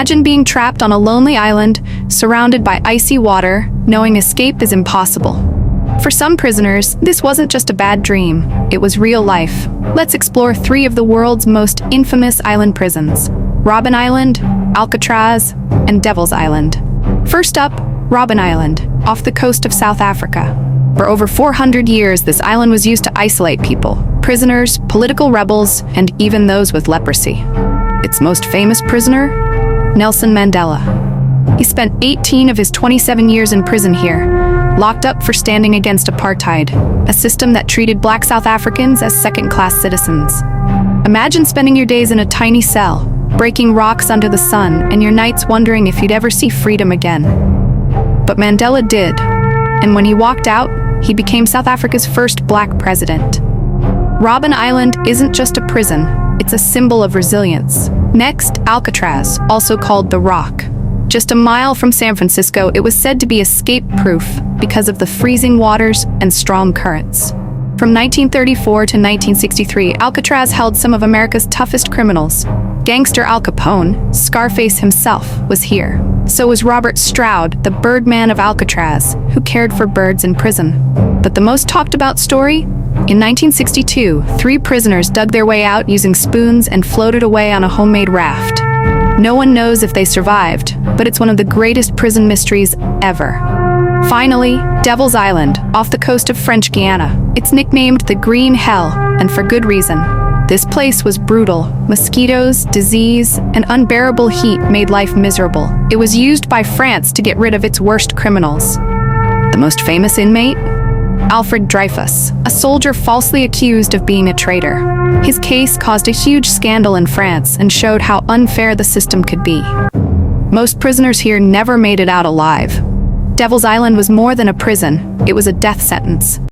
Imagine being trapped on a lonely island, surrounded by icy water, knowing escape is impossible. For some prisoners, this wasn't just a bad dream, it was real life. Let's explore 3 of the world's most infamous island prisons: Robben Island, Alcatraz, and Devil's Island. First up, Robben Island, off the coast of South Africa. For over 400 years, this island was used to isolate people, prisoners, political rebels, and even those with leprosy. Its most famous prisoner? Nelson Mandela. He spent 18 of his 27 years in prison here, locked up for standing against apartheid, a system that treated black South Africans as second-class citizens. Imagine spending your days in a tiny cell, breaking rocks under the sun, and your nights wondering if you'd ever see freedom again. But Mandela did, and when he walked out, he became South Africa's first black president. Robben Island isn't just a prison, it's a symbol of resilience. Next, Alcatraz, also called the Rock. Just a mile from San Francisco, it was said to be escape-proof because of the freezing waters and strong currents. From 1934 to 1963, Alcatraz held some of America's toughest criminals. Gangster Al Capone, Scarface himself, was here. So was Robert Stroud, the Birdman of Alcatraz, who cared for birds in prison. But the most talked about story? In 1962, 3 prisoners dug their way out using spoons and floated away on a homemade raft. No one knows if they survived, but it's one of the greatest prison mysteries ever. Finally, Devil's Island, off the coast of French Guiana. It's nicknamed the Green Hell, and for good reason. This place was brutal. Mosquitoes, disease, and unbearable heat made life miserable. It was used by France to get rid of its worst criminals. The most famous inmate? Alfred Dreyfus, a soldier falsely accused of being a traitor. His case caused a huge scandal in France and showed how unfair the system could be. Most prisoners here never made it out alive. Devil's Island was more than a prison, it was a death sentence.